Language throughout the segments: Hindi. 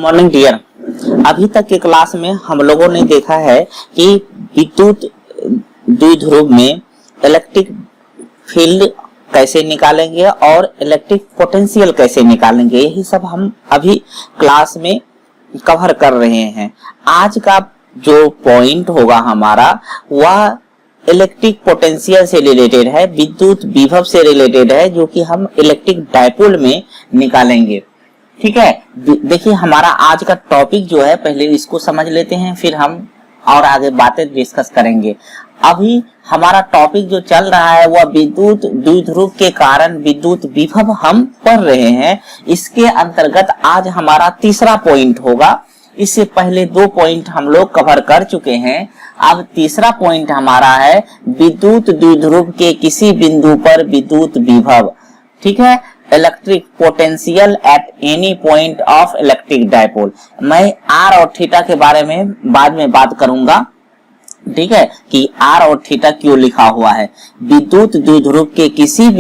Morning dear. अभी तक के क्लास में हम लोगों ने देखा है कि विद्युत द्विध्रुव में इलेक्ट्रिक फील्ड कैसे निकालेंगे और इलेक्ट्रिक पोटेंशियल कैसे निकालेंगे, यही सब हम अभी क्लास में कवर कर रहे हैं। आज का जो पॉइंट होगा हमारा वह इलेक्ट्रिक पोटेंशियल से रिलेटेड है, विद्युत विभव से रिलेटेड है, जो कि हम इलेक्ट्रिक डायपोल में निकालेंगे। ठीक है, देखिए हमारा आज का टॉपिक जो है, पहले इसको समझ लेते हैं, फिर हम और आगे बातें डिस्कस करेंगे। अभी हमारा टॉपिक जो चल रहा है वह विद्युत द्विध्रुव के कारण विद्युत विभव हम पढ़ रहे हैं। इसके अंतर्गत आज हमारा तीसरा पॉइंट होगा। इससे पहले दो पॉइंट हम लोग कवर कर चुके हैं। अब तीसरा पॉइंट हमारा है विद्युत द्विध्रुव के किसी बिंदु पर विद्युत विभव। ठीक है, electric potential at any point of electric dipole. मैं आर और थीटा के बारे में बाद में बात करूंगा। ठीक है, कि आर और थीटा क्यों लिखा हुआ है। विद्युत द्विध्रुव के किसी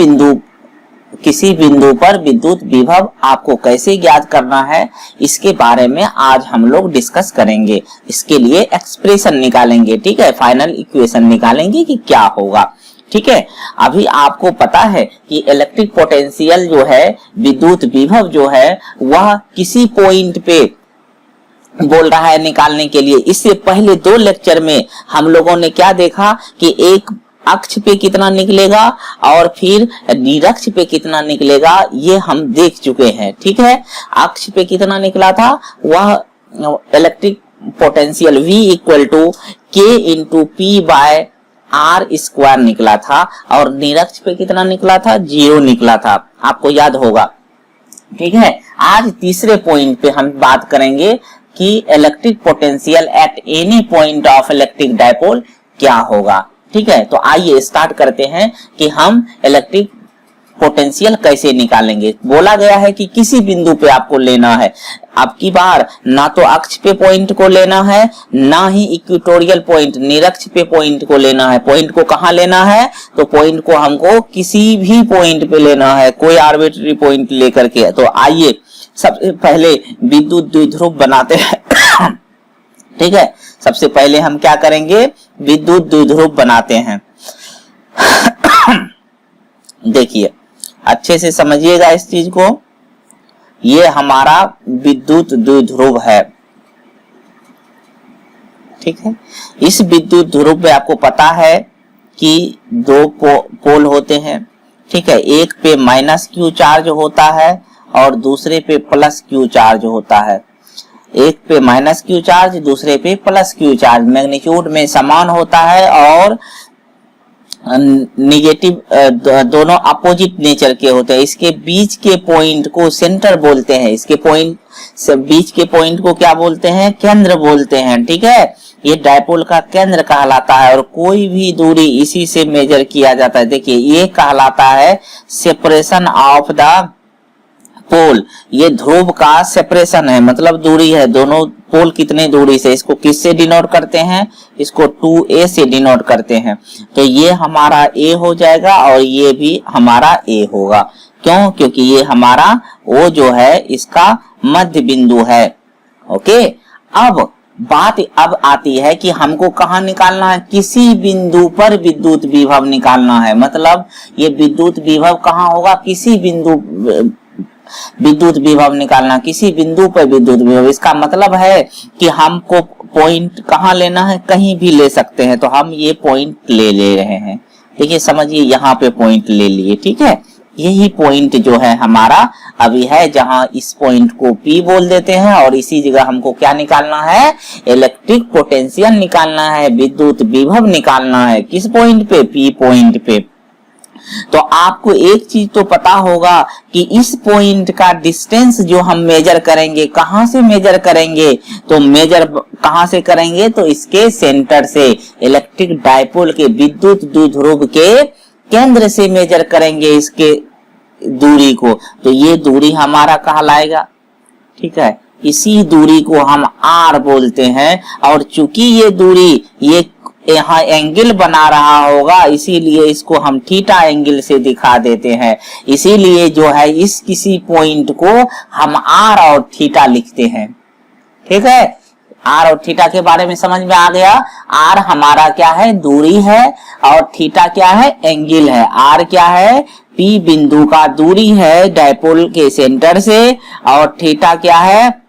बिंदु पर विद्युत विभव आपको कैसे ज्ञात करना है, इसके बारे में आज हम लोग डिस्कस करेंगे। इसके लिए एक्सप्रेशन निकालेंगे। ठीक है, फाइनल इक्वेशन निकालेंगे कि क्या होगा। ठीक है, अभी आपको पता है कि इलेक्ट्रिक पोटेंशियल जो है, विद्युत विभव जो है, वह किसी पॉइंट पे बोल रहा है निकालने के लिए। इससे पहले दो लेक्चर में हम लोगों ने क्या देखा कि एक अक्ष पे कितना निकलेगा और फिर निरक्ष पे कितना निकलेगा, ये हम देख चुके हैं। ठीक है, अक्ष पे कितना निकला था, वह electric potential V equal to K into P by R square निकला था, और निरक्ष पे कितना निकला था, 0 निकला था, आपको याद होगा। ठीक है, आज तीसरे पॉइंट पे हम बात करेंगे कि electric potential at any point of electric dipole क्या होगा। ठीक है, तो आइए स्टार्ट करते हैं कि हम इलेक्ट्रिक पोटेंशियल कैसे निकालेंगे। बोला गया है कि किसी बिंदु पे आपको लेना है। अब की बार ना तो अक्ष पे पॉइंट को लेना है, ना ही इक्वेटोरियल पॉइंट निरक्ष पे पॉइंट को लेना है। पॉइंट को कहाँ लेना है, तो पॉइंट को हमको किसी भी पॉइंट पे लेना है, कोई आर्बिट्री पॉइंट लेकर के। तो आइए सबसे पहले विद्युत द्विध्रुव बनाते हैं। ठीक है, सबसे पहले हम क्या करेंगे, विद्युत द्विध्रुव बनाते हैं। देखिए अच्छे से समझिएगा इस चीज को। ये हमारा विद्युत द्विध्रुव है। ठीक है, इस विद्युत ध्रुव में आपको पता है कि दो पोल होते हैं। ठीक है, एक पे माइनस क्यू चार्ज होता है और दूसरे पे प्लस क्यू चार्ज होता है। एक पे माइनस क्यू चार्ज, दूसरे पे प्लस क्यू चार्ज, मैग्नीट्यूड में समान होता है और निगेटिव दोनों अपोजिट नेचर के होते हैं। इसके बीच के पॉइंट को सेंटर बोलते हैं। इसके पॉइंट से बीच के पॉइंट को क्या बोलते हैं, केंद्र बोलते हैं। ठीक है, ये डायपोल का केंद्र कहलाता है और कोई भी दूरी इसी से मेजर किया जाता है। देखिए ये कहलाता है सेपरेशन ऑफ द पोल। ये ध्रुव का सेपरेशन है, मतलब दूरी है, दोनों पोल कितने दूरी से। इसको किससे डिनोट करते हैं, इसको 2a से डिनोट करते हैं। तो ये हमारा a हो जाएगा और ये भी हमारा a होगा। क्यों, क्योंकि ये हमारा O जो है इसका मध्य बिंदु है। ओके, अब बात अब आती है कि हमको कहाँ निकालना है, किसी बिंदु पर विद्युत विभव निकालना है। मतलब ये विद्युत विभव कहाँ होगा, किसी बिंदु विद्युत विभव निकालना, किसी बिंदु पर विद्युत विभव। इसका मतलब है कि हमको पॉइंट कहाँ लेना है, कहीं भी ले सकते हैं। तो हम ये पॉइंट ले रहे हैं। देखिए समझिए, यहाँ पे पॉइंट ले लिए। ठीक है, यही पॉइंट जो है हमारा अभी है, जहां इस पॉइंट को P बोल देते हैं और इसी जगह हमको क्या निकालना है, इलेक्ट्रिक पोटेंशियल निकालना है, विद्युत विभव निकालना है। किस पॉइंट पे, P पॉइंट पे। तो आपको एक चीज तो पता होगा कि इस पॉइंट का डिस्टेंस जो हम मेजर करेंगे, कहां से मेजर करेंगे, तो मेजर कहां से करेंगे, तो इसके सेंटर से, इलेक्ट्रिक डायपोल के विद्युत द्विध्रुव के केंद्र से मेजर करेंगे इसके दूरी को। तो ये दूरी हमारा कहलाएगा। ठीक है, इसी दूरी को हम R बोलते हैं। और चूंकि ये दूरी ये यहाँ एंगल बना रहा होगा, इसीलिए इसको हम थीटा एंगल से दिखा देते हैं। इसीलिए जो है इस किसी पॉइंट को हम आर और थीटा लिखते हैं। ठीक है, आर और थीटा के बारे में समझ में आ गया। आर हमारा क्या है, दूरी है, और थीटा क्या है, एंगल है। आर क्या है, पी बिंदु का दूरी है डायपोल के सेंटर से, और थीटा क्या है,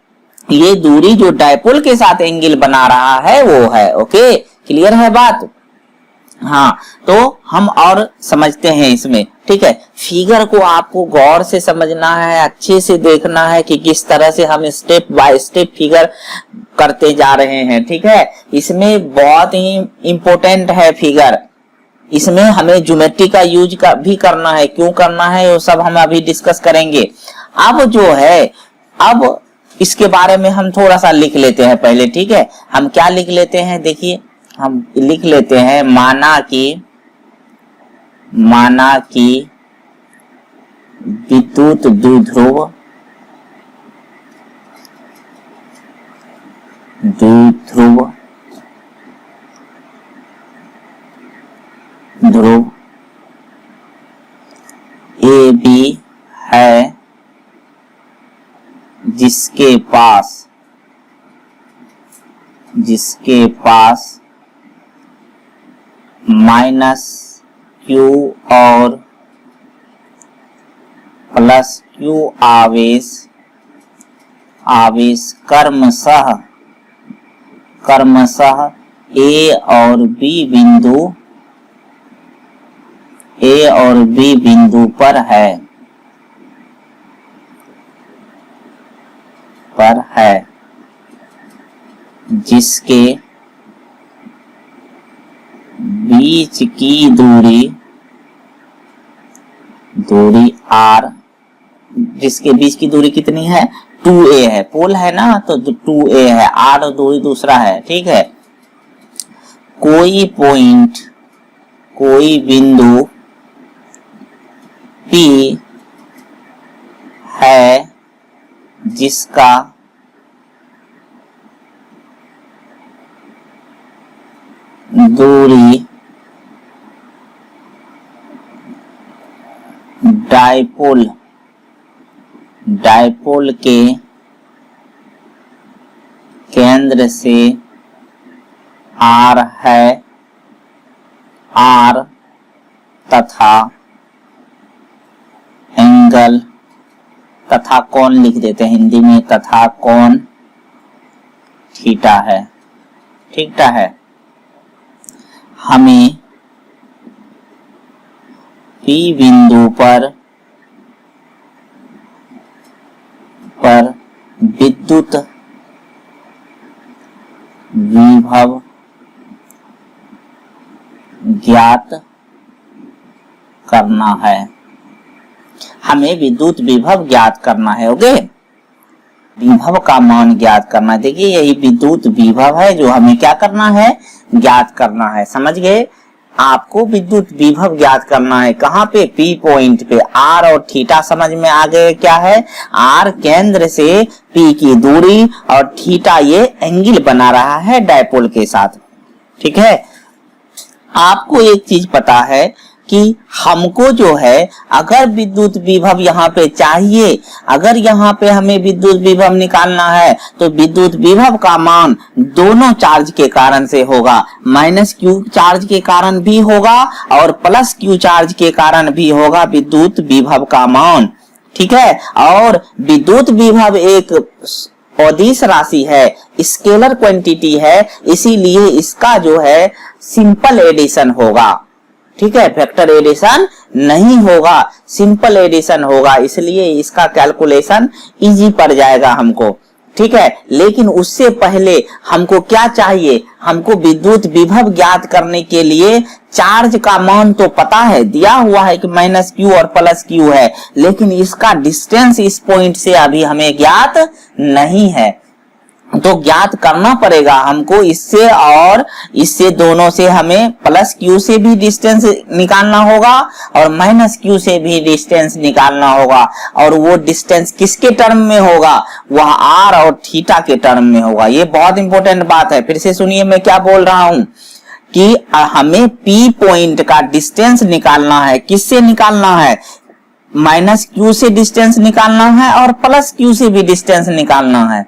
ये दूरी जो डायपोल के साथ एंगल बना रहा है वो है। ओके, क्लियर है बात। हाँ, तो हम और समझते हैं इसमें, ठीक है। फिगर को आपको गौर से समझना है, अच्छे से देखना है कि किस तरह से हम स्टेप बाय स्टेप फिगर करते जा रहे हैं, ठीक है। इसमें बहुत ही इंपॉर्टेंट है फिगर, इसमें हमें ज्योमेट्री का यूज भी करना है। क्यों करना है वो सब हम अभी डिस्कस करेंगे। अब जो है, अब इसके बारे में हम थोड़ा सा लिख लेते हैं पहले, ठीक है। हम क्या लिख लेते हैं, देखिए हम लिख लेते हैं, माना कि विद्युत द्विध्रुव ध्रुव ए बी है, जिसके पास माइनस क्यू और प्लस क्यू आवेश क्रमशः ए और बी बिंदु पर है, जिसके बीच की दूरी r, जिसके बीच की दूरी कितनी है, 2a है। पोल है ना, तो 2a है, r दूरी दूसरा है, ठीक है। कोई बिंदु P है, जिसका दूरी डायपोल के केंद्र से r है, r तथा एंगल तथा कोण लिख देते हैं हिंदी में, तथा कोण थीटा है, ठीक है। हमें P बिंदु पर विद्युत विभव ज्ञात करना है, हमें विद्युत विभव ज्ञात करना है। ओके, विभव का मान ज्ञात करना है। देखिए यही विद्युत विभव है जो हमें क्या करना है, ज्ञात करना है। समझ गए, आपको विद्युत विभव ज्ञात करना है। कहाँ पे, P पॉइंट पे। R और थीटा समझ में आ गए क्या है, R केंद्र से P की दूरी और थीटा ये एंगल बना रहा है डायपोल के साथ, ठीक है। आपको एक चीज पता है कि हमको जो है, अगर विद्युत विभव यहाँ पे चाहिए, अगर यहाँ पे हमें विद्युत विभव निकालना है, तो विद्युत विभव का मान दोनों चार्ज के कारण से होगा, माइनस क्यू चार्ज के कारण भी होगा और प्लस क्यू चार्ज के कारण भी होगा विद्युत विभव का मान, ठीक है। और विद्युत विभव एक अदिश राशि है, स्केलर क्वांटिटी है, इसीलिए इसका जो है सिंपल एडिशन होगा, ठीक है। फैक्टर एडिशन नहीं होगा, सिंपल एडिशन होगा, इसलिए इसका कैलकुलेशन इजी पड़ जाएगा हमको, ठीक है। लेकिन उससे पहले हमको क्या चाहिए, हमको विद्युत विभव ज्ञात करने के लिए चार्ज का मान तो पता है, दिया हुआ है कि माइनस क्यू और प्लस क्यू है, लेकिन इसका डिस्टेंस इस पॉइंट से अभी हमें ज्ञात नहीं है, तो ज्ञात करना पड़ेगा हमको इससे, और इससे दोनों से हमें प्लस क्यू से भी डिस्टेंस निकालना होगा और माइनस क्यू से भी डिस्टेंस निकालना होगा। और वो डिस्टेंस किसके टर्म में होगा, वह आर और थीटा के टर्म में होगा। ये बहुत इंपॉर्टेंट बात है, फिर से सुनिए मैं क्या बोल रहा हूं कि हमें P पॉइंट का डिस्टेंस निकालना है। किससे निकालना है, माइनस क्यू से डिस्टेंस निकालना है और प्लस क्यू से भी डिस्टेंस निकालना है।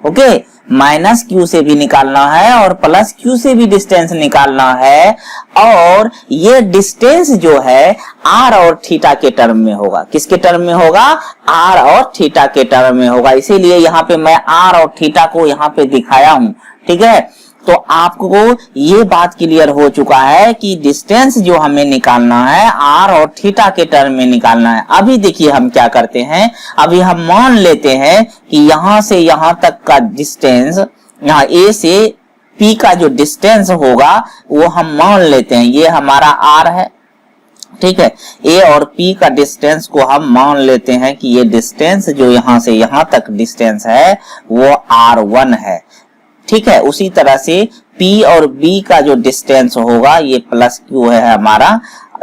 ओके, माइनस क्यू से भी निकालना है और प्लस क्यू से भी डिस्टेंस निकालना है, और ये डिस्टेंस जो है आर और थीटा के टर्म में होगा। किसके टर्म में होगा? आर और थीटा के टर्म में होगा। इसीलिए यहाँ पे मैं आर और थीटा को यहाँ पे दिखाया हूं, ठीक है। तो आपको ये बात क्लियर हो चुका है कि डिस्टेंस जो हमें निकालना है आर और थीटा के टर्म में निकालना है। अभी देखिए हम क्या करते हैं, अभी हम मान लेते हैं कि यहां से यहां तक का डिस्टेंस, यहाँ ए से पी का जो डिस्टेंस होगा वो हम मान लेते हैं ये हमारा आर है, ठीक है। ए और पी का डिस्टेंस को हम मान लेते हैं कि ये डिस्टेंस जो यहां से यहां तक डिस्टेंस है वो R1 है, ठीक है। उसी तरह से P और B का जो डिस्टेंस होगा ये प्लस Q है हमारा,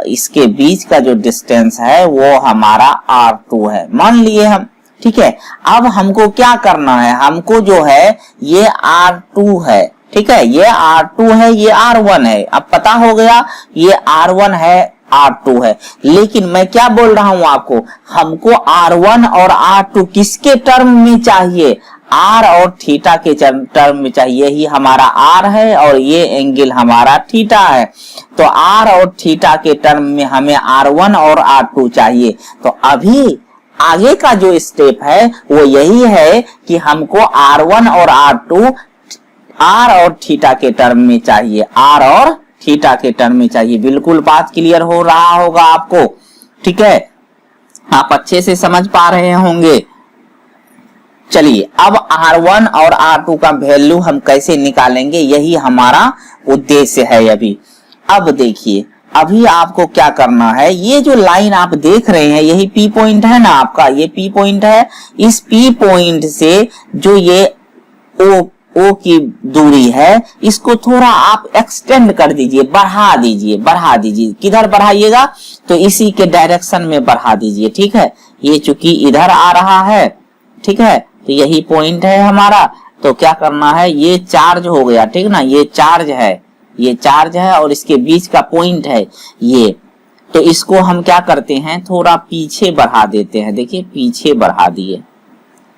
इसके बीच का जो डिस्टेंस है वो हमारा R2 है, मान लिए हम, ठीक है। अब हमको क्या करना है, हमको जो है ये R2 है, ठीक है, ये R2 है, ये R1 है। अब पता हो गया ये R1 है, R2 है, लेकिन मैं क्या बोल रहा हूं आपको, हमको R1 और R2 किसके टर्म में चाहिए? आर और थीटा के टर्म में चाहिए। ही हमारा आर है और ये एंगल हमारा थीटा है, तो आर और थीटा के टर्म में हमें R1 और R2 चाहिए। तो अभी आगे का जो स्टेप है वो यही है कि हमको R1 और R2 आर और थीटा के टर्म में चाहिए, आर और थीटा के टर्म में चाहिए। बिल्कुल बात क्लियर हो रहा होगा आपको, ठीक है, आप अच्छे से समझ पा रहे होंगे। चलिए अब R1 और R2 का वैल्यू हम कैसे निकालेंगे, यही हमारा उद्देश्य है अभी। अब देखिए अभी आपको क्या करना है, ये जो लाइन आप देख रहे हैं यही P पॉइंट है ना आपका, ये P पॉइंट है। इस P पॉइंट से जो ये O की दूरी है इसको थोड़ा आप एक्सटेंड कर दीजिए, बढ़ा दीजिए। किधर बढ़ाइएगा? तो इसी के डायरेक्शन में बढ़ा दीजिए, ठीक है। ये चूंकि इधर आ रहा है, ठीक है, तो यही पॉइंट है हमारा। तो क्या करना है, ये चार्ज हो गया, ठीक ना, ये चार्ज है और इसके बीच का पॉइंट है ये, तो इसको हम क्या करते हैं, थोड़ा पीछे बढ़ा देते हैं। देखिए पीछे बढ़ा दिए,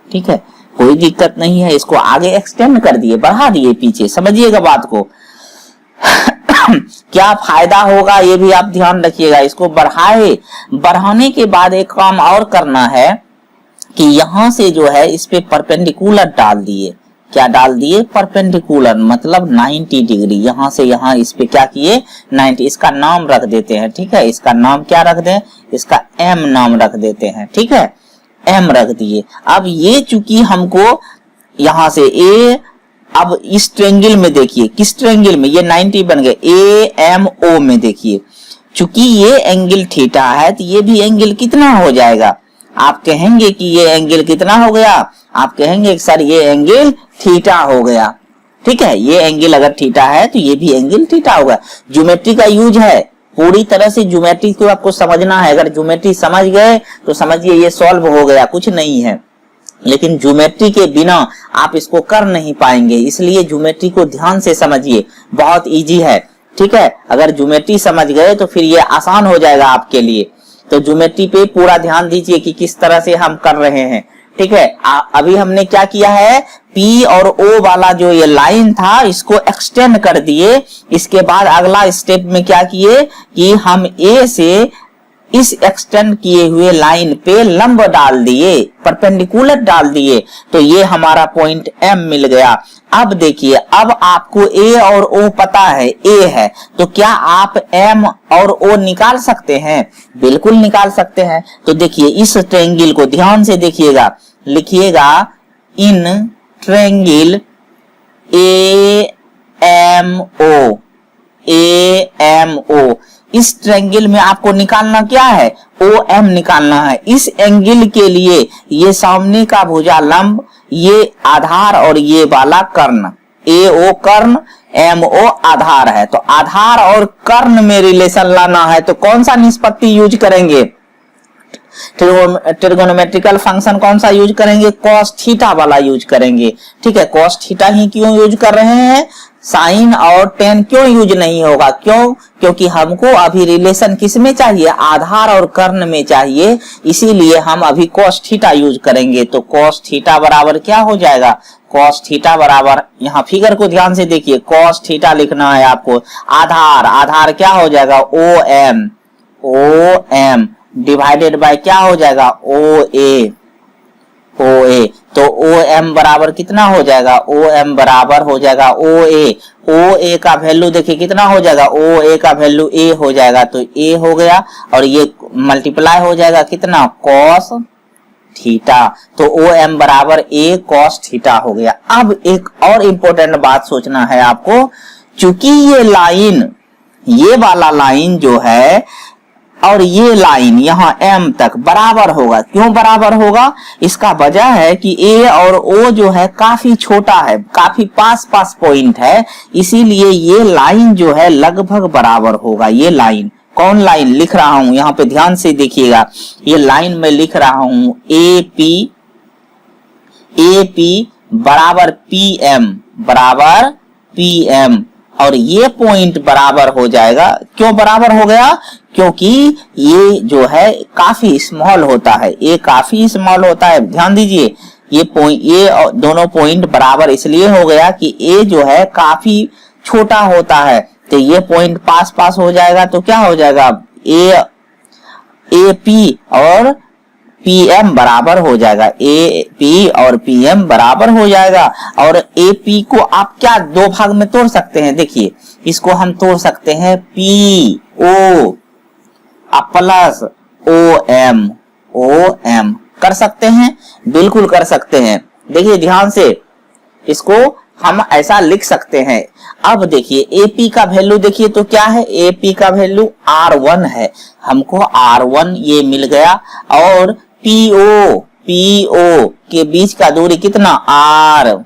ठीक है, कोई दिक्कत नहीं है, इसको आगे एक्सटेंड कर दिए, बढ़ा दिए पीछे, समझिएगा बात को। क्या फायदा होगा ये भी आप ध्यान रखिएगा। इसको बढ़ाने के बाद एक काम और करना है कि यहां से जो है इस पे परपेंडिकुलर डाल दिए। क्या डाल दिए? परपेंडिकुलर, मतलब 90 डिग्री। यहां से यहां इस पे क्या किए, 90। इसका नाम रख देते हैं, ठीक है, इसका नाम क्या रख दें, इसका M नाम रख देते हैं, ठीक है, M रख दिए। अब ये चूंकि हमको यहां से A, अब इस ट्रायंगल में देखिए, किस ट्रायंगल में, ये 90 बन गए, AMO में देखिए, चूंकि ये एंगल थीटा है तो ये भी एंगल कितना हो जाएगा? आप कहेंगे कि ये एंगल कितना हो गया, आप कहेंगे सर ये एंगल थीटा हो गया, ठीक है। ये एंगल अगर थीटा है तो ये भी एंगल थीटा होगा। ज्योमेट्री का यूज है, पूरी तरह से ज्योमेट्री को आपको समझना है। अगर ज्योमेट्री समझ गए तो समझिए ये सॉल्व हो गया, कुछ नहीं है। लेकिन ज्योमेट्री के बिना आप इसको कर नहीं पाएंगे, इसलिए ज्योमेट्री को ध्यान से समझिए, बहुत इजी है, ठीक है। अगर ज्योमेट्री समझ गए तो फिर ये आसान हो जाएगा आपके लिए। तो ज्योमेट्री पे पूरा ध्यान दीजिए कि किस तरह से हम कर रहे हैं, ठीक है। अभी हमने क्या किया है, P और O वाला जो ये लाइन था इसको एक्सटेंड कर दिए। इसके बाद अगला स्टेप में क्या किए कि हम A से इस एक्सटेंड किए हुए लाइन पे लंब डाल दिए, परपेंडिकुलर डाल दिए, तो ये हमारा पॉइंट M मिल गया। अब देखिए, अब आपको A और O पता है, A है, तो क्या आप M और O निकाल सकते हैं? बिल्कुल निकाल सकते हैं। तो देखिए इस ट्रायंगल को ध्यान से देखिएगा, लिखिएगा इन ट्रायंगल AMO, इस ट्रायंगल में आपको निकालना क्या है, OM निकालना है। इस एंगल के लिए ये सामने का भुजा लंब, ये आधार और ये वाला कर्ण, AO कर्ण, MO आधार है। तो आधार और कर्ण में रिलेशन लाना है तो कौन सा निष्पत्ति यूज करेंगे, ट्रिगोनोमेट्रिकल फंक्शन कौन सा यूज करेंगे, cos थीटा वाला यूज करेंगे, ठीक है। cos थीटा ही क्यों यूज कर रहे हैं, साइन और टेन क्यों यूज नहीं होगा, क्यों? क्योंकि हमको अभी रिलेशन किस में चाहिए, आधार और कर्ण में चाहिए, इसीलिए हम अभी cos थीटा यूज करेंगे। तो cos थीटा बराबर क्या हो जाएगा, cos थीटा बराबर, यहाँ फिगर को ध्यान से देखिए, cos थीटा लिखना है आपको, आधार क्या हो जाएगा, OM डिवाइडेड बाय क्या हो जाएगा, OA। तो OM बराबर कितना हो जाएगा, OM बराबर हो जाएगा OA का वैल्यू देखिए कितना हो जाएगा, OA का वैल्यू A हो जाएगा, तो A हो गया और ये मल्टीप्लाई हो जाएगा कितना, cos थीटा। तो OM बराबर A cos थीटा हो गया। अब एक और इम्पोर्टेंट बात सोचना है आपको, चूंकि ये वाला लाइन जो है और ये लाइन यहाँ M तक बराबर होगा, क्यों बराबर होगा, इसका वजह है कि A और O जो है काफी छोटा है, काफी पास पॉइंट है, इसीलिए ये लाइन जो है लगभग बराबर होगा। ये लाइन, कौन लाइन लिख रहा हूं यहाँ पे ध्यान से देखिएगा, ये लाइन में लिख रहा हूं AP बराबर PM और ये पॉइंट बराबर हो जाएगा। क्यों बराबर हो गया, क्योंकि ये जो है काफी स्मॉल होता है, ये काफी स्मॉल होता है, ध्यान दीजिए। ये दोनों पॉइंट बराबर इसलिए हो गया कि A जो है काफी छोटा होता है, तो ये पॉइंट पास हो जाएगा, तो क्या हो जाएगा, AP और PM बराबर हो जाएगा, AP और PM बराबर हो जाएगा। और AP को आप क्या दो भाग में तोड़ सकते हैं, देखिए इसको हम तोड़ सकते हैं PO प्लस OM कर सकते हैं, बिल्कुल कर सकते हैं। देखिए ध्यान से, इसको हम ऐसा लिख सकते हैं। अब देखिए AP का वैल्यू देखिए तो क्या है, AP का वैल्यू R1 है, हमको R1 ये मिल गया। और PO के बीच का दूरी कितना, R,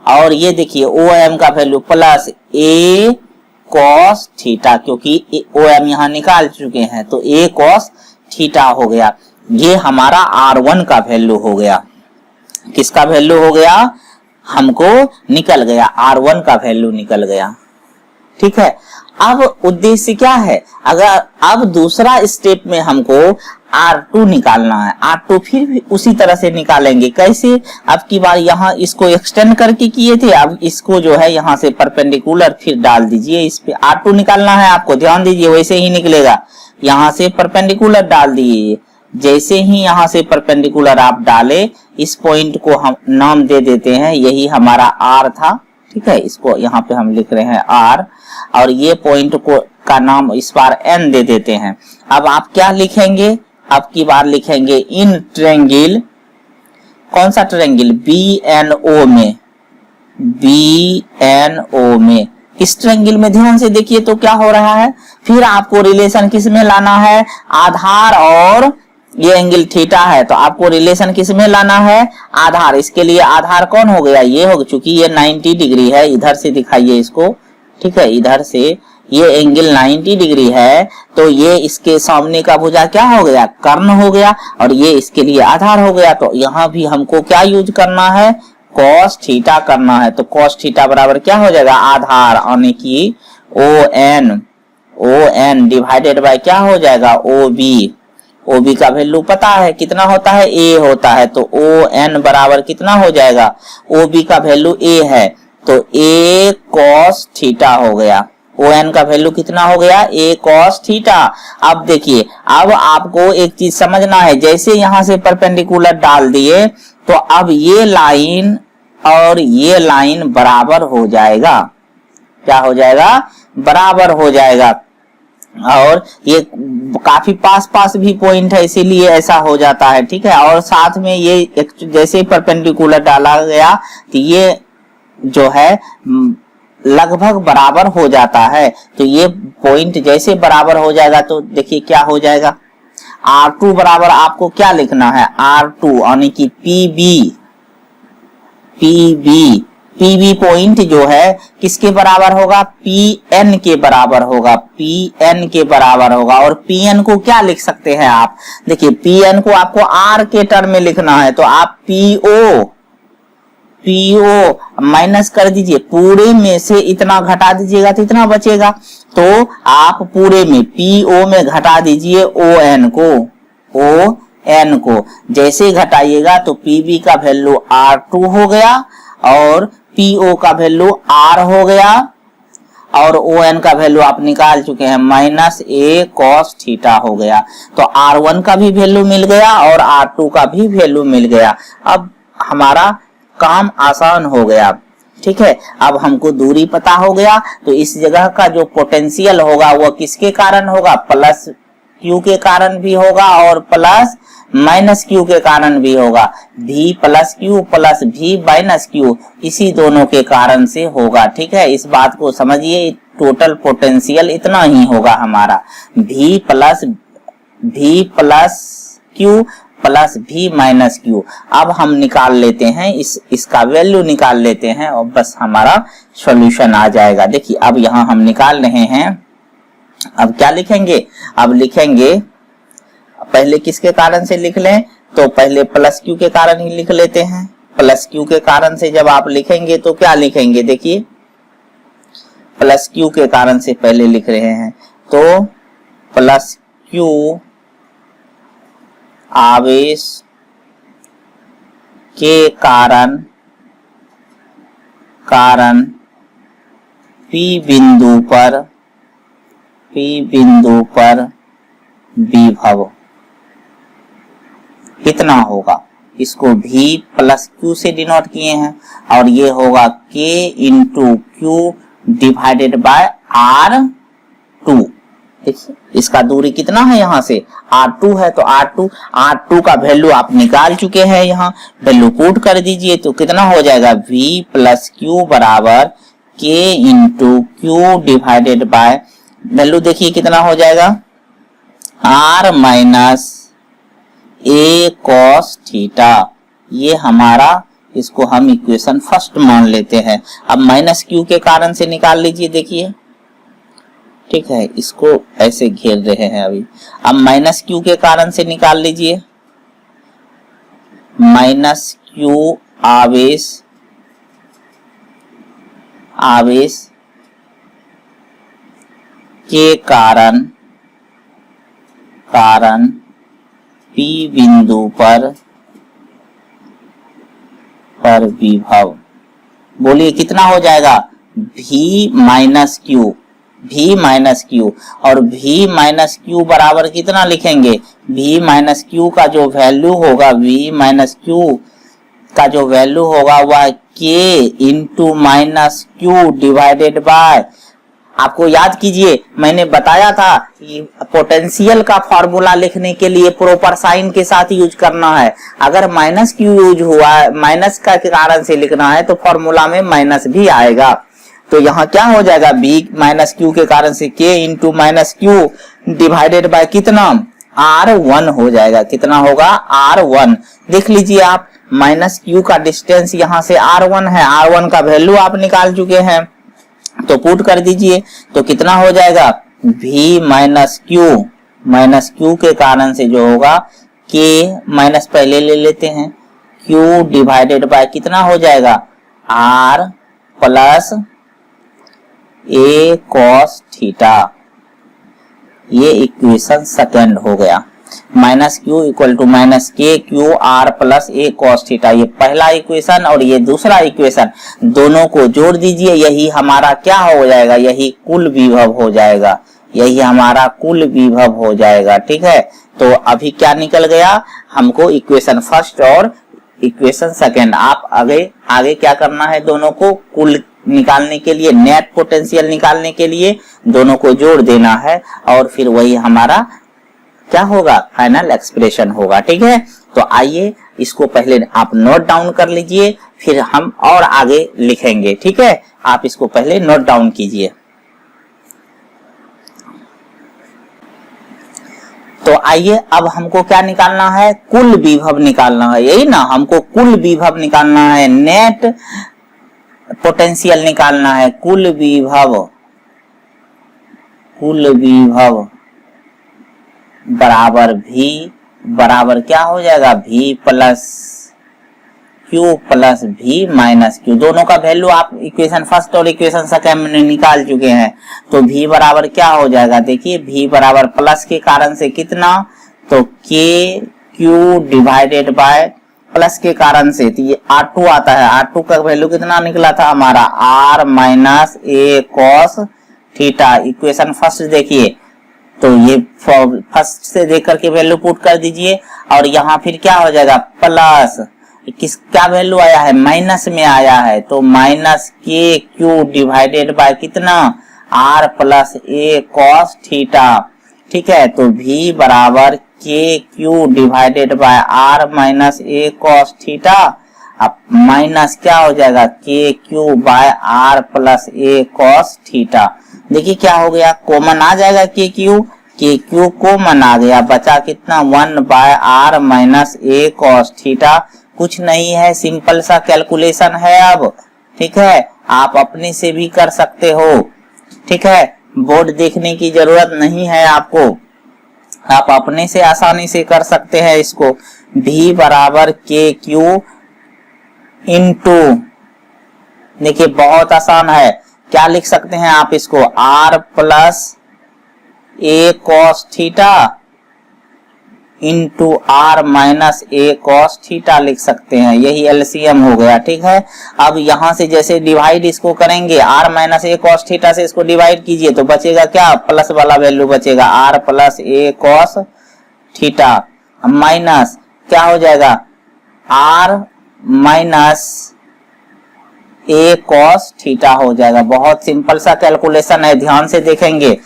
और ये देखिए OM का value plus A cos theta, क्योंकि OM यहाँ निकाल चुके हैं, तो A cos थीटा हो गया। ये हमारा R1 का वैल्यू हो गया, किसका वैल्यू हो गया, हमको निकल गया, R1 का वैल्यू निकल गया, ठीक है। अब उद्देश्य क्या है, अगर अब दूसरा स्टेप में हमको R2 निकालना है, R2 फिर भी उसी तरह से निकालेंगे, कैसे, अब की बार यहाँ इसको एक्सटेंड करके किए थे, अब इसको जो है यहाँ से परपेंडिकुलर फिर डाल दीजिए, इस पे R2 निकालना है आपको, ध्यान दीजिए, वैसे ही निकलेगा, यहाँ से परपेंडिकुलर डाल दिए, जैसे ही यहाँ से परपेंडिकुलर आप डाले, इस पॉइंट को हम नाम दे देते हैं, यही हमारा R था, ठीक है, इसको यहाँ पे हम लिख रहे हैं R, और ये पॉइंट को का नाम इस बार N दे देते हैं। अब आप क्या लिखेंगे, अब की बार लिखेंगे इन ट्रायंगल, कौन सा ट्रायंगल, BNO में, इस ट्रायंगल में ध्यान से देखिए तो क्या हो रहा है, फिर आपको रिलेशन किस में लाना है, आधार, और ये एंगल थीटा है, तो आपको रिलेशन किस में लाना है, आधार। इसके लिए आधार कौन हो गया, ये हो, चूंकि ये 90 डिग्री है, इधर से दिखाइए इसको, ठीक है, इधर से ये एंगल 90 डिग्री है, तो ये इसके सामने का भुजा क्या हो गया, कर्ण हो गया, और ये इसके लिए आधार हो गया। तो यहाँ भी हमको क्या यूज करना है, cos थीटा करना है, तो cos थीटा बराबर क्या हो जाएगा, आधार यानी कि ON डिवाइडेड बाय क्या हो जाएगा, OB का वैल्यू पता है कितना होता है, A होता है, तो ON बराबर कितना हो जाएगा, OB का वैल्यू A है, तो A cos थीटा हो गया, ON का वैल्यू कितना हो गया, A cos थीटा। अब देखिए, अब आपको एक चीज समझना है, जैसे यहाँ से परपेंडिकुलर डाल दिए, तो अब ये लाइन और ये लाइन बराबर हो जाएगा, क्या हो जाएगा, बराबर हो जाएगा, और ये काफी पास भी पॉइंट है, इसीलिए ऐसा हो जाता है, ठीक है। और साथ में ये जैसे परपेंडिकुलर डाला गया, तो ये जो है लगभग बराबर हो जाता है, तो ये पॉइंट जैसे बराबर हो जाएगा, तो देखिए क्या हो जाएगा, R2 बराबर आपको क्या लिखना है, R2 यानी कि PB पॉइंट जो है किसके बराबर होगा, PN के बराबर होगा, PN के बराबर होगा। और PN को क्या लिख सकते हैं आप, देखिए PN को आपको R के टर्म में लिखना है, तो आप पीओ माइनस कर दीजिए, पूरे में से इतना घटा दीजिएगा तो इतना बचेगा। तो आप पूरे में पीओ में घटा दीजिए ओ एन को। जैसे घटाइएगा तो पीबी का वैल्यू R2 हो गया और पीओ का वैल्यू R हो गया और ओ एन का वैल्यू आप निकाल चुके हैं -a cos थीटा हो गया। तो R1 का भी वैल्यू मिल गया और R2 का भी वैल्यू मिल गया। अब हमारा काम आसान हो गया, ठीक है। अब हमको दूरी पता हो गया, तो इस जगह का जो पोटेंशियल होगा वो किसके कारण होगा, प्लस क्यू के कारण भी होगा और प्लस माइनस क्यू के कारण भी होगा। V plus Q plus V minus Q, इसी दोनों के कारण से होगा, ठीक है। इस बात को समझिए, टोटल पोटेंशियल इतना ही होगा हमारा, V plus Q plus V minus Q. अब हम निकाल लेते हैं, इसका वैल्यू निकाल लेते हैं और बस हमारा सॉल्यूशन आ जाएगा। देखिए अब यहाँ हम निकाल रहे हैं, अब क्या लिखेंगे, अब लिखेंगे पहले किसके कारण से लिख लें, तो पहले प्लस क्यू के कारण ही लिख लेते हैं। प्लस क्यू के कारण से जब आप लिखेंगे तो क्या लिखेंगे, देखिए प्लस क्यू के कारण से पहले लिख रहे हैं, तो प्लस क्यू आवेश के कारण P बिंदु पर विभव कितना होगा, इसको V प्लस क्यू से डिनोट किए हैं और ये होगा K into Q divided by R2। इसका दूरी कितना है, यहाँ से R2 है, तो R2 का वैल्यू आप निकाल चुके हैं, यहाँ वैल्यू पुट कर दीजिए तो कितना हो जाएगा, V प्लस क्यू बराबर K into Q divided by, value देखिए कितना हो जाएगा, R minus a cos theta. ये हमारा, इसको हम इक्वेशन फर्स्ट मान लेते हैं। अब माइनस क्यू के कारण से निकाल लीजिए, देखिए ठीक है, इसको ऐसे घेर रहे हैं अभी। अब माइनस क्यू के कारण से निकाल लीजिए, माइनस क्यू आवेश के कारण P बिंदु पर विभव, बोलिए कितना हो जाएगा, V माइनस क्यू और V माइनस क्यू बराबर कितना लिखेंगे, V माइनस क्यू का जो वैल्यू होगा, V माइनस क्यू का जो वैल्यू होगा वह K into minus Q divided by, आपको याद कीजिए मैंने बताया था कि पोटेंशियल का फॉर्मूला लिखने के लिए प्रॉपर साइन के साथ यूज करना है। अगर माइनस क्यू यूज हुआ है, माइनस का कारण से लिखना है तो फॉर्मूला में माइनस भी आएगा। तो यहाँ क्या हो जाएगा, B माइनस क्यू के कारण से K into minus Q divided by कितना, R1 हो जाएगा। कितना होगा, R1। देख लीजिए आप, माइनस क्यू का डिस्टेंस यहाँ से R1 है, R1 का वैल्यू आप निकाल चुके हैं तो पुट कर दीजिए तो कितना हो जाएगा, V माइनस क्यू के कारण से जो होगा K माइनस पहले ले लेते हैं, Q डिवाइडेड बाय कितना हो जाएगा, R plus a cos theta. ये इक्वेशन सेकंड हो गया। Minus q equal to minus k q r plus a cos theta, ये पहला इक्वेशन और ये दूसरा इक्वेशन, दोनों को जोड़ दीजिए, यही हमारा क्या हो जाएगा, यही कुल विभव हो जाएगा, यही हमारा कुल विभव हो जाएगा। ठीक है, तो अभी क्या निकल गया हमको, इक्वेशन फर्स्ट और इक्वेशन सेकंड। आप आगे क्या करना है, दोनों को कुल निकालने के लिए, नेट पोटेंशियल निकालने के लिए दोनों को जोड़ देना है और फिर वही हमारा क्या होगा, फाइनल एक्सप्रेशन होगा। ठीक है, तो आइए इसको पहले आप नोट डाउन कर लीजिए, फिर हम और आगे लिखेंगे। ठीक है, आप इसको पहले नोट डाउन कीजिए। तो आइए अब हमको क्या निकालना है, कुल विभव निकालना है, यही ना, हमको कुल विभव निकालना है, नेट पोटेंशियल निकालना है। कुल विभव बराबर V बराबर क्या हो जाएगा, V प्लस क्यू प्लस भी माइनस क्यू, दोनों का वैल्यू आप इक्वेशन फर्स्ट और इक्वेशन सेकंड में निकाल चुके हैं। तो v बराबर क्या हो जाएगा, देखिए v बराबर प्लस के कारण से कितना, तो के क्यू डिवाइडेड बाय प्लस के कारण से, तो ये R2 आता है, R2 का वैल्यू कितना निकला था हमारा r minus a cos theta. Equation first देखिए, तो ये फर्स्ट से देख करके वैल्यू पुट कर दीजिए और यहाँ फिर क्या हो जाएगा प्लस, किस क्या वैल्यू आया है, माइनस में आया है, तो minus k Q divided by कितना r plus a cos theta. ठीक है, तो v बराबर के Q divided by r minus a cos theta, अब माइनस क्या हो जाएगा के Q by r plus a cos theta. देखिए क्या हो गया, कॉमन आ जाएगा के क्यू कॉमन आ गया, बचा कितना 1 bye r minus a cos theta. कुछ नहीं है, सिंपल सा कैलकुलेशन है अब। ठीक है, आप अपने से भी कर सकते हो। ठीक है, बोर्ड देखने की जरूरत नहीं है आपको, आप अपने से आसानी से कर सकते हैं इसको। v बराबर के क्यू इंटू, देखिए बहुत आसान है, क्या लिख सकते हैं आप इसको r plus a cos theta into r minus a cos theta लिख सकते हैं, यही एलसीएम हो गया। ठीक है, अब यहां से जैसे डिवाइड इसको करेंगे, r minus a cos theta से इसको डिवाइड कीजिए तो बचेगा क्या, प्लस वाला वैल्यू बचेगा r plus a cos theta, minus क्या हो जाएगा r minus a cos theta हो जाएगा। बहुत सिंपल सा कैलकुलेशन है, ध्यान से देखेंगे।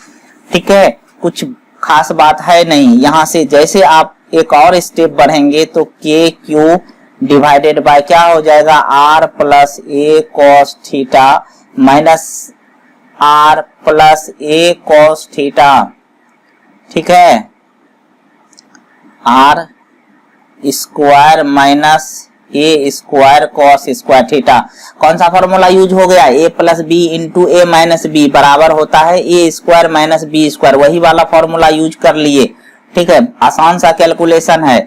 ठीक है, कुछ खास बात है नहीं। यहाँ से जैसे आप एक और स्टेप बढ़ेंगे तो के क्यू डिवाइडेड बाय क्या हो जाएगा r plus a cos theta minus r plus a cos theta. ठीक है, r square minus a square cos square theta. कौन सा फॉर्मूला यूज हो गया, a plus b into a minus b बराबर होता है a square minus b square, वही वाला फॉर्मूला यूज कर लिए। ठीक है, आसान सा कैलकुलेशन है।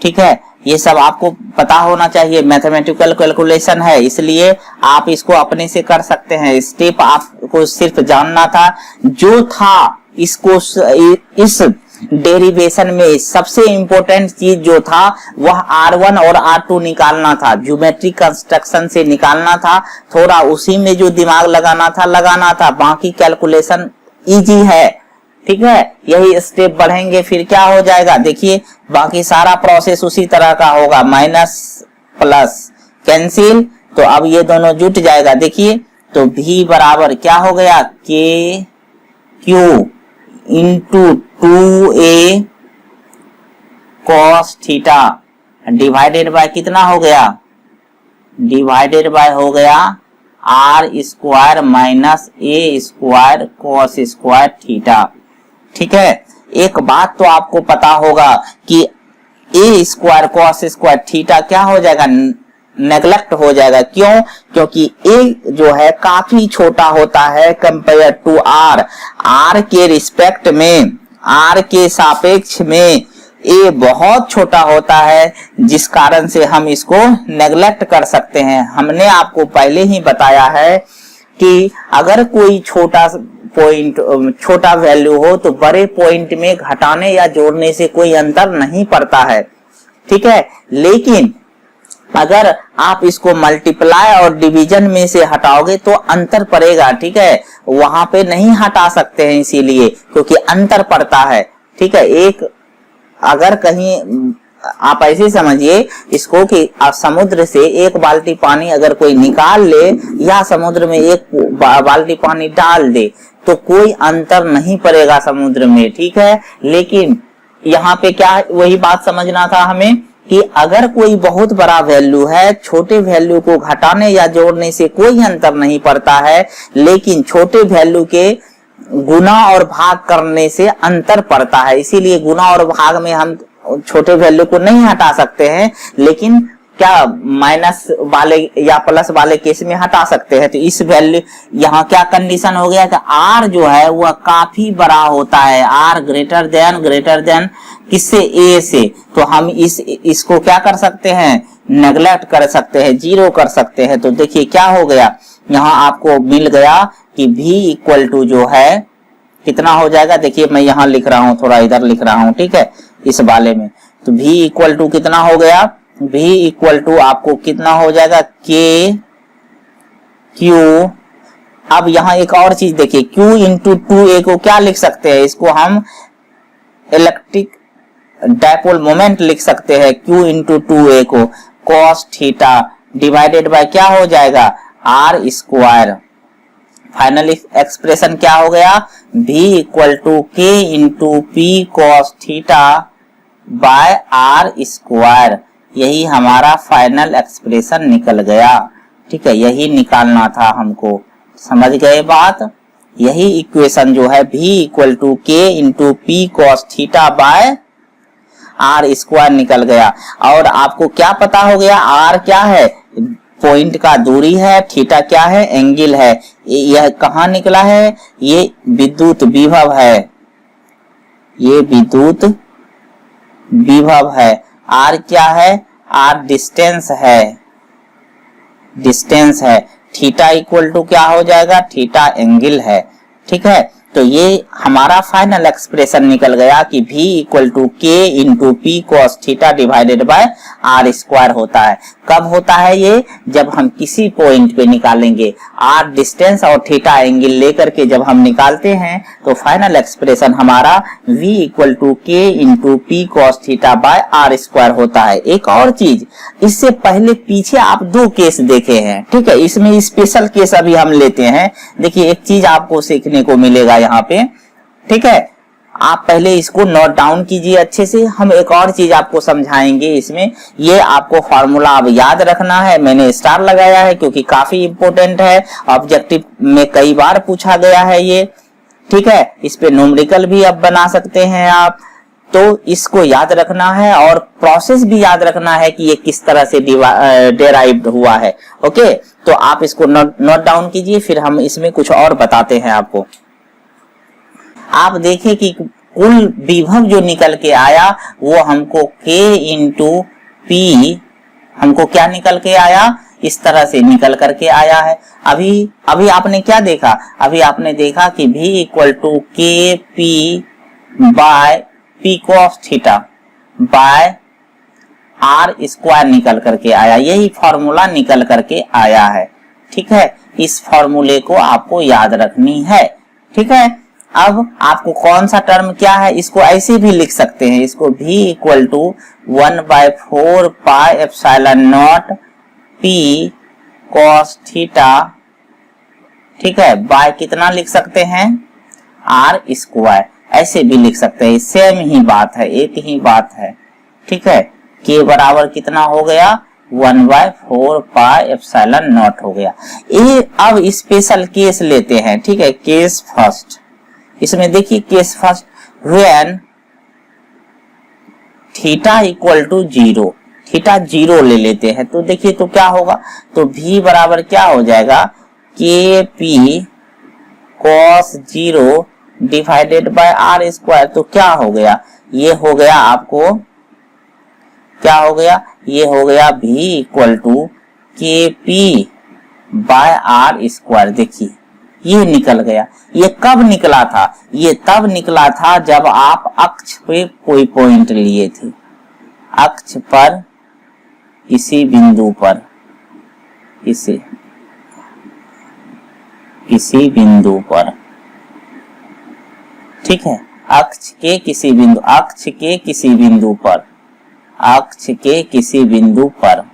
ठीक है, ये सब आपको पता होना चाहिए, मैथमेटिकल कैलकुलेशन है, इसलिए आप इसको अपने से कर सकते हैं। स्टेप आपको सिर्फ जानना था, जो था इसको इस डेरिवेशन में सबसे इंपॉर्टेंट चीज जो था वह R1 और R2 निकालना था, ज्योमेट्रिक कंस्ट्रक्शन से निकालना था, थोड़ा उसी में जो दिमाग लगाना था, बाकी कैलकुलेशन इजी है। ठीक है, यही स्टेप बढ़ेंगे फिर क्या हो जाएगा, देखिए बाकी सारा प्रोसेस उसी तरह का होगा, माइनस प्लस कैंसिल, तो अब ये दोनों जुट जाएगा। देखिए तो v बराबर क्या हो गया के Q into 2a cos theta divided bye कितना हो गया, डिवाइडेड बाय हो गया r square minus a square cos square theta. ठीक है, एक बात तो आपको पता होगा कि ए स्क्वायर कॉस स्क्वायर थीटा क्या हो जाएगा, नेग्लेक्ट हो जाएगा। क्यों, क्योंकि a जो है काफी छोटा होता है कंपेयर टू r के रिस्पेक्ट में, r के सापेक्ष में a बहुत छोटा होता है, जिस कारण से हम इसको नेग्लेक्ट कर सकते हैं। हमने आपको पहले ही बताया है कि अगर कोई छोटा पॉइंट, छोटा वैल्यू हो तो बड़े पॉइंट में घटाने या जोड़ने से कोई अंतर नहीं पड़ता है। ठीक है, लेकिन अगर आप इसको मल्टीप्लाई और डिवीजन में से हटाओगे तो अंतर पड़ेगा। ठीक है, वहां पे नहीं हटा सकते हैं इसीलिए, क्योंकि अंतर पड़ता है। ठीक है, एक अगर कहीं आप ऐसे समझिए इसको कि समुद्र से एक बाल्टी पानी अगर कोई निकाल ले या समुद्र में एक बाल्टी पानी डाल दे तो कोई अंतर नहीं पड़ेगा समुद्र में। ठीक है, लेकिन यहाँ पे क्या वही बात समझना था हमें कि अगर कोई बहुत बड़ा वैल्यू है, छोटे वैल्यू को घटाने या जोड़ने से कोई अंतर नहीं पड़ता है, लेकिन छोटे वैल्यू के गुना और भाग करने से अंतर पड़ता है। इसीलिए गुना और भाग में हम छोटे वैल्यू को नहीं हटा सकते हैं, लेकिन क्या माइनस वाले या प्लस वाले केस में हटा सकते हैं। तो इस वैल्यू यहाँ क्या कंडीशन हो गया कि r जो है वह काफी बड़ा होता है, r ग्रेटर देन किससे, a से, तो हम इसको क्या कर सकते हैं, नेगलेक्ट कर सकते हैं, जीरो कर सकते हैं। तो देखिए क्या हो गया, यहाँ आपको मिल गया कि v इक्वल टू जो है कितना हो जाएगा। देखिए मैं यहाँ लिख रहा हूँ, थोड़ा इधर लिख रहा हूँ, ठीक है, इस वाले में। तो v इक्वल टू कितना हो गया, v इक्वल टू आपको कितना हो जाएगा, k q। अब यहाँ एक और चीज देखिए, q इंटू 2a को क्या लिख सकते हैं, इसको हम इलेक्ट्रिक डायपोल मोमेंट लिख सकते हैं। q इंटू 2a को cos थीटा डिवाइडेड बाय क्या हो जाएगा, r स्क्वायर। फाइनल एक्सप्रेशन क्या हो गया, v equal to k into p cos theta by r square. यही हमारा फाइनल एक्सप्रेशन निकल गया, ठीक है, यही निकालना था हमको। समझ गए बात। यही इक्वेशन जो है v equal to k into p cos theta by r square निकल गया। और आपको क्या पता हो गया, r क्या है, पॉइंट का दूरी है, थीटा क्या है, एंगल है। यह कहाँ निकला है, ये विद्युत विभव है, ये विद्युत विभव है। r क्या है, r डिस्टेंस है, डिस्टेंस है। थीटा इक्वल टू क्या हो जाएगा, थीटा एंगल है, ठीक है। तो ये हमारा फाइनल एक्सप्रेशन निकल गया कि v equal to k into p cos theta divided by r square होता है। कब होता है ये, जब हम किसी पॉइंट पे निकालेंगे, r डिस्टेंस और थीटा एंगल लेकर के जब हम निकालते हैं तो फाइनल एक्सप्रेशन हमारा v equal to k into p cos theta by r square होता है। एक और चीज, इससे पहले पीछे आप दो केस देखे हैं, ठीक है, इसमें स्पेशल केस अभी हम लेते हैं। देखिए एक चीज आपको सीखने को मिलेगा यहाँ पे, ठीक है, आप पहले इसको नोट डाउन कीजिए अच्छे से। हम एक और चीज आपको समझाएंगे इसमें, ये आपको फॉर्मूला अब याद रखना है। मैंने स्टार लगाया है क्योंकि काफी इंपॉर्टेंट है, ऑब्जेक्टिव में कई बार पूछा गया है ये, ठीक है। इस पे न्यूमेरिकल भी अब बना सकते हैं आप, तो इसको याद रखना है और प्रोसेस भी याद रखना है कि ये किस तरह से डेराइव्ड हुआ है। ओके, तो आप इसको नोट डाउन कीजिए, फिर हम इसमें कुछ और बताते हैं आपको। आप देखें कि कुल विभव जो निकल के आया वो हमको k इंटू पी, हमको क्या निकल के आया, इस तरह से निकल करके आया है। अभी आपने क्या देखा, अभी आपने देखा कि v equal to k p by P cos theta by r square निकल करके आया। यही फॉर्मूला निकल करके आया है, ठीक है। इस फॉर्मूले को आपको याद रखनी है, ठीक है। अब आपको कौन सा टर्म क्या है, इसको ऐसे भी लिख सकते हैं, इसको v equal to 1/4 pi epsilon naught p cos theta, ठीक है, बाय कितना लिख सकते हैं, r स्क्वायर, ऐसे भी लिख सकते हैं। सेम ही बात है, एक ही बात है, ठीक है। k बराबर कितना हो गया, 1/4 पाई एप्सिलॉन नॉट हो गया। ये अब स्पेशल केस लेते हैं, ठीक है, केस फर्स्ट। इसमें देखिए case first, when theta equal to 0, theta 0 ले लेते हैं। तो देखिए तो क्या होगा, तो v बराबर क्या हो जाएगा, के p cos 0 divided by r square. तो क्या हो गया, ये हो गया आपको, क्या हो गया, ये हो गया v equal to k p bye r square. देखिए ये निकल गया। ये कब निकला था, ये तब निकला था जब आप अक्ष पे कोई पॉइंट लिए थे, अक्ष पर किसी बिंदु पर, किसी बिंदु पर, ठीक है, अक्ष के किसी बिंदु, अक्ष के किसी बिंदु पर, अक्ष के किसी बिंदु पर,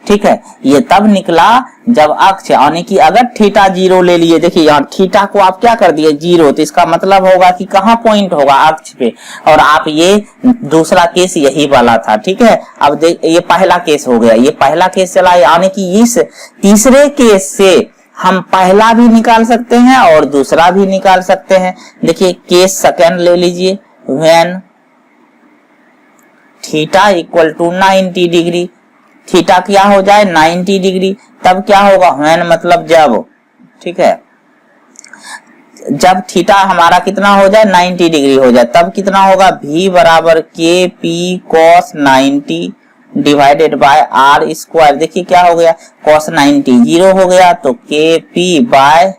ठीक है। ये तब निकला जब अक्ष, यानी कि अगर थीटा 0 ले लिए, देखिए यहाँ थीटा को आप क्या कर दिए 0, तो इसका मतलब होगा कि कहाँ पॉइंट होगा, अक्ष पे। और आप ये दूसरा केस यही वाला था, ठीक है। अब देख, ये पहला केस हो गया, ये पहला केस चला, यानी कि इस तीसरे केस से हम पहला भी निकाल सकते हैं और दूसरा भी निकाल सकते हैं। देखिए केस सेकंड ले लीजिए, when theta equal to 90 degree, theta क्या हो जाए 90 डिग्री, तब क्या होगा, व्हेन मतलब जब, ठीक है, जब थीटा हमारा कितना हो जाए 90 डिग्री हो जाए, तब कितना होगा, v बराबर k p cos 90 divided by r square, देखिए क्या हो गया, cos 90 जीरो हो गया, तो k p by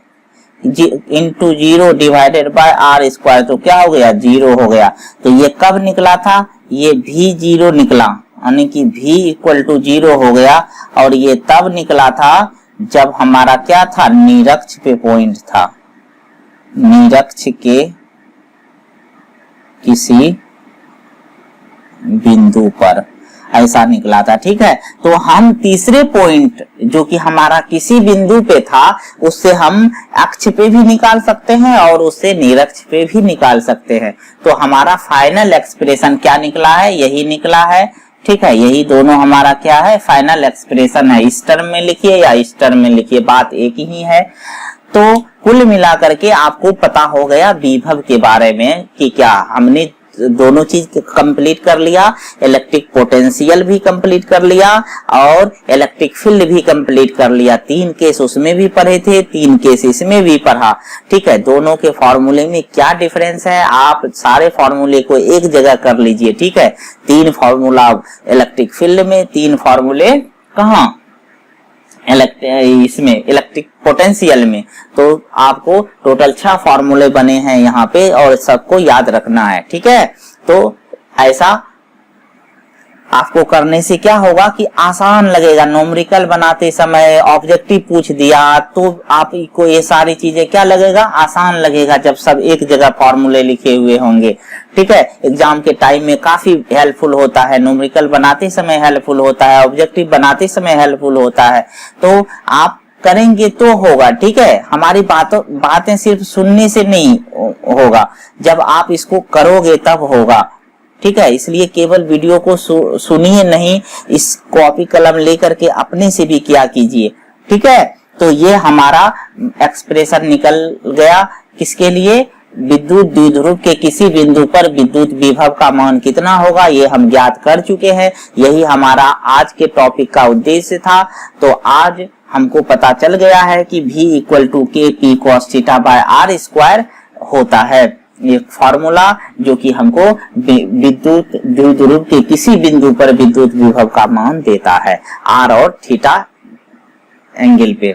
into zero divided by r square, तो क्या हो गया, जीरो हो गया। तो ये कब निकला था, ये भी जीरो निकला, यानी कि v इक्वल टू जीरो हो गया। और ये तब निकला था जब हमारा क्या था, निरक्ष पे पॉइंट था, निरक्ष के किसी बिंदु पर ऐसा निकला था। ठीक है, तो हम तीसरे पॉइंट जो कि हमारा किसी बिंदु पे था उससे हम अक्ष पे भी निकाल सकते हैं और उससे निरक्ष पे भी निकाल सकते हैं। तो हमारा फाइनल एक्सप्रेशन क्या निकला है, यही निकला है। ठीक है, यही दोनों हमारा क्या है, फाइनल एक्सप्रेशन है। इस टर्म में लिखिए या इस टर्म में लिखिए, बात एक ही है। तो कुल मिलाकर के आपको पता हो गया विभव के बारे में कि क्या हमने दोनों चीज कंप्लीट कर लिया, इलेक्ट्रिक पोटेंशियल भी कंप्लीट कर लिया और इलेक्ट्रिक फील्ड भी कंप्लीट कर लिया। 3 केस उसमें भी पढ़े थे, 3 केस इसमें भी पढ़ा। ठीक है, दोनों के फॉर्मूले में क्या डिफरेंस है, आप सारे फॉर्मूले को एक जगह कर लीजिए। ठीक है, 3 फॉर्मूला इलेक्ट्रिक फील्ड में, 3 फॉर्मूले कहाँ, इसमें इलेक्ट्रिक पोटेंशियल में। तो आपको टोटल 6 फॉर्मूले बने हैं यहाँ पे और सबको याद रखना है। ठीक है, तो ऐसा आपको करने से क्या होगा कि आसान लगेगा। न्यूमेरिकल बनाते समय ऑब्जेक्टिव पूछ दिया तो आपको ये सारी चीजें क्या लगेगा, आसान लगेगा जब सब एक जगह फॉर्मूले लिखे हुए होंगे। ठीक है, एग्जाम के टाइम में काफी हेल्पफुल होता है, न्यूमेरिकल बनाते समय हेल्पफुल होता है, ऑब्जेक्टिव बनाते समय हेल्पफुल होता है। तो आप करेंगे तो होगा। ठीक है, हमारी बातें सिर्फ सुनने से नहीं होगा, जब आप इसको करोगे तब होगा। ठीक है, इसलिए केवल वीडियो को सुनिए नहीं, इस कॉपी कलम लेकर के अपने से भी क्या कीजिए। ठीक है, तो ये हमारा एक्सप्रेशन निकल गया किसके लिए, विद्युत द्विध्रुव के किसी बिंदु पर विद्युत विभव का मान कितना होगा, ये हम ज्ञात कर चुके हैं। यही हमारा आज के टॉपिक का उद्देश्य था। तो आज हमको पता चल गया है कि v equal to k p cos theta by r square होता है। ये फॉर्मूला जो कि हमको विद्युत द्विध्रुव के किसी बिंदु पर विद्युत विभव का मान देता है, आर और थीटा एंगल पे।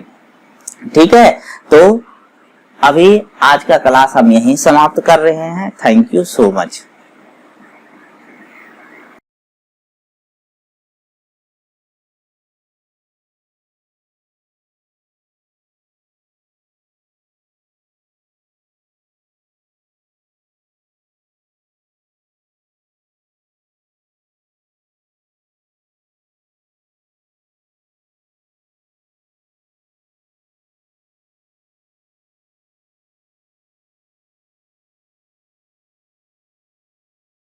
ठीक है, तो अभी आज का क्लास हम यहीं समाप्त कर रहे हैं। Thank you so much.